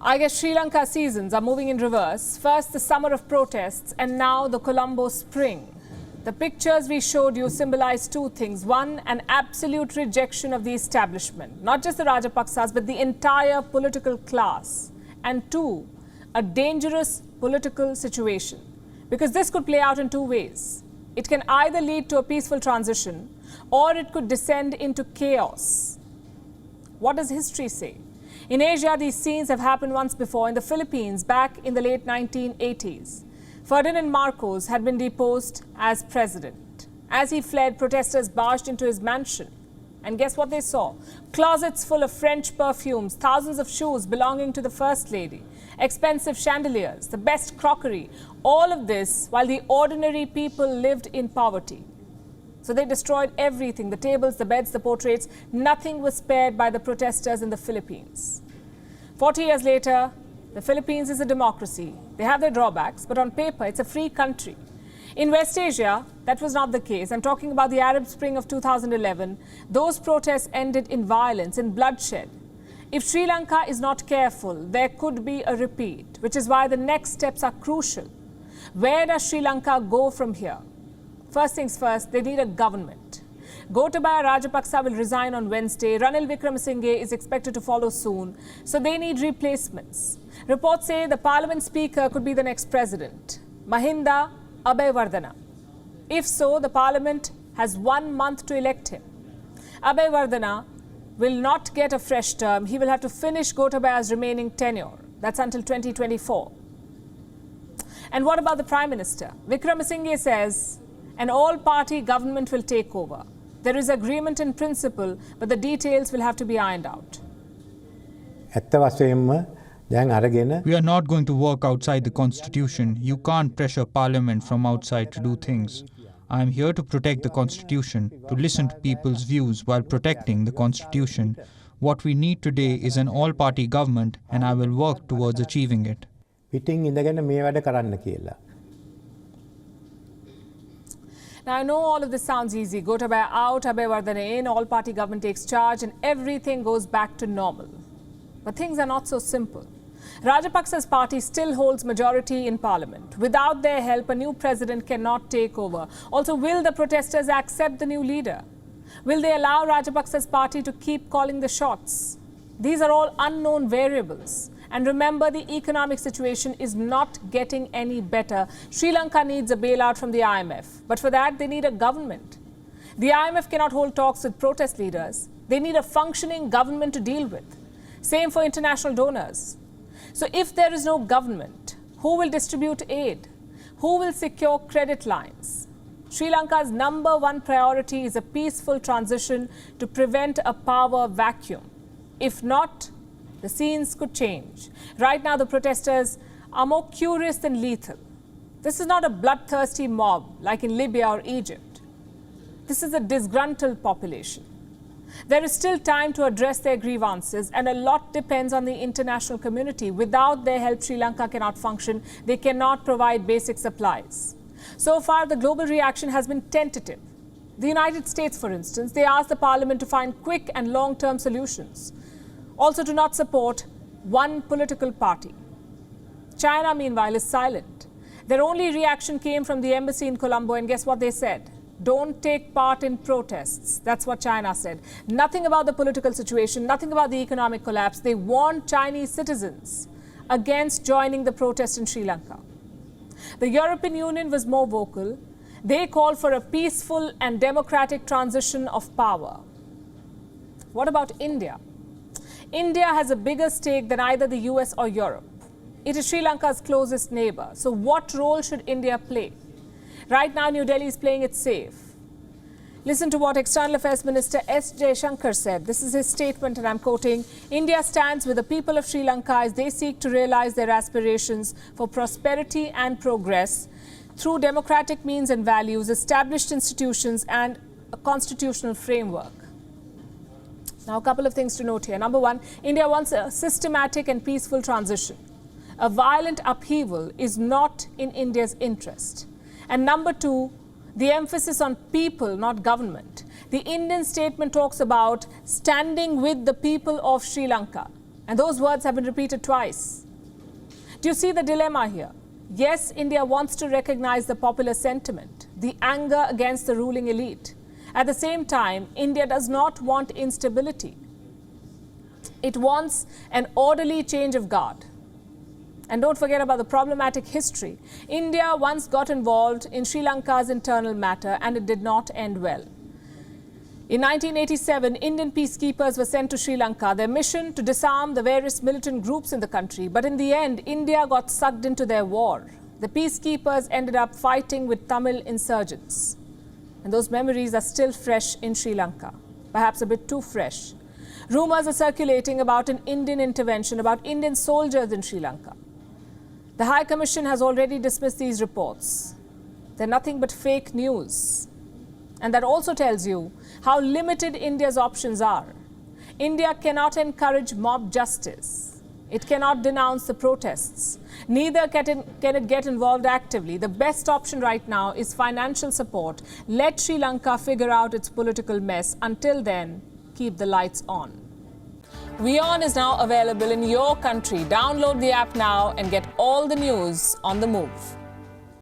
I guess Sri Lanka seasons are moving in reverse. First the summer of protests and now the Colombo spring. The pictures we showed you symbolize two things. One, an absolute rejection of the establishment, not just the Rajapaksas, but the entire political class. And two, a dangerous political situation. Because this could play out in two ways. It can either lead to a peaceful transition or it could descend into chaos. What does history say? In Asia, these scenes have happened once before. In the Philippines, back in the late 1980s, Ferdinand Marcos had been deposed as president. As he fled, protesters barged into his mansion. And guess what they saw? Closets full of French perfumes, thousands of shoes belonging to the First Lady, expensive chandeliers, the best crockery. All of this while the ordinary people lived in poverty. So they destroyed everything, the tables, the beds, the portraits. Nothing was spared by the protesters in the Philippines. 40 years later, the Philippines is a democracy. They have their drawbacks, but on paper, it's a free country. In West Asia, that was not the case. I'm talking about the Arab Spring of 2011. Those protests ended in violence, in bloodshed. If Sri Lanka is not careful, there could be a repeat, which is why the next steps are crucial. Where does Sri Lanka go from here? First things first, they need a government. Gotabaya Rajapaksa will resign on Wednesday. Ranil Wickremesinghe is expected to follow soon. So they need replacements. Reports say the parliament speaker could be the next president, Mahinda Abeyewardena. If so, the parliament has 1 month to elect him. Abeyewardena will not get a fresh term. He will have to finish Gotabaya's remaining tenure. That's until 2024. And what about the Prime Minister? Wickremesinghe says an all-party government will take over. There is agreement in principle, but the details will have to be ironed out. We are not going to work outside the constitution. You can't pressure parliament from outside to do things. I am here to protect the constitution, to listen to people's views while protecting the constitution. What we need today is an all-party government, and I will work towards achieving it. Now, I know all of this sounds easy. Gotabaya out, Abeyewardena in, all-party government takes charge, and everything goes back to normal. But things are not so simple. Rajapaksa's party still holds majority in parliament. Without their help, a new president cannot take over. Also, will the protesters accept the new leader? Will they allow Rajapaksa's party to keep calling the shots? These are all unknown variables. And remember, the economic situation is not getting any better. Sri Lanka needs a bailout from the IMF. But for that, they need a government. The IMF cannot hold talks with protest leaders. They need a functioning government to deal with. Same for international donors. So if there is no government, who will distribute aid? Who will secure credit lines? Sri Lanka's #1 priority is a peaceful transition to prevent a power vacuum. If not, the scenes could change. Right now, the protesters are more curious than lethal. This is not a bloodthirsty mob like in Libya or Egypt. This is a disgruntled population. There is still time to address their grievances, and a lot depends on the international community. Without their help, Sri Lanka cannot function. They cannot provide basic supplies. So far, the global reaction has been tentative. The United States, for instance, they asked the parliament to find quick and long-term solutions. Also to not support one political party. China, meanwhile, is silent. Their only reaction came from the embassy in Colombo, and guess what they said? Don't take part in protests. That's what China said. Nothing about the political situation, nothing about the economic collapse. They warned Chinese citizens against joining the protest in Sri Lanka. The European Union was more vocal. They called for a peaceful and democratic transition of power. What about India? India has a bigger stake than either the US or Europe. It is Sri Lanka's closest neighbor. So what role should India play? Right now, New Delhi is playing it safe. Listen to what External Affairs Minister S. Jaishankar said. This is his statement, and I'm quoting, "India stands with the people of Sri Lanka as they seek to realize their aspirations for prosperity and progress through democratic means and values, established institutions, and a constitutional framework." Now, a couple of things to note here. Number one, India wants a systematic and peaceful transition. A violent upheaval is not in India's interest. And number two, the emphasis on people, not government. The Indian statement talks about standing with the people of Sri Lanka. And those words have been repeated twice. Do you see the dilemma here? Yes, India wants to recognize the popular sentiment, the anger against the ruling elite. At the same time, India does not want instability. It wants an orderly change of guard. And don't forget about the problematic history. India once got involved in Sri Lanka's internal matter and it did not end well. In 1987, Indian peacekeepers were sent to Sri Lanka, their mission to disarm the various militant groups in the country. But in the end, India got sucked into their war. The peacekeepers ended up fighting with Tamil insurgents. And those memories are still fresh in Sri Lanka, perhaps a bit too fresh. Rumours are circulating about an Indian intervention, about Indian soldiers in Sri Lanka. The High Commission has already dismissed these reports. They're nothing but fake news. And that also tells you how limited India's options are. India cannot encourage mob justice. It cannot denounce the protests. Neither can it get involved actively. The best option right now is financial support. Let Sri Lanka figure out its political mess. Until then, keep the lights on. WION is now available in your country. Download the app now and get all the news on the move.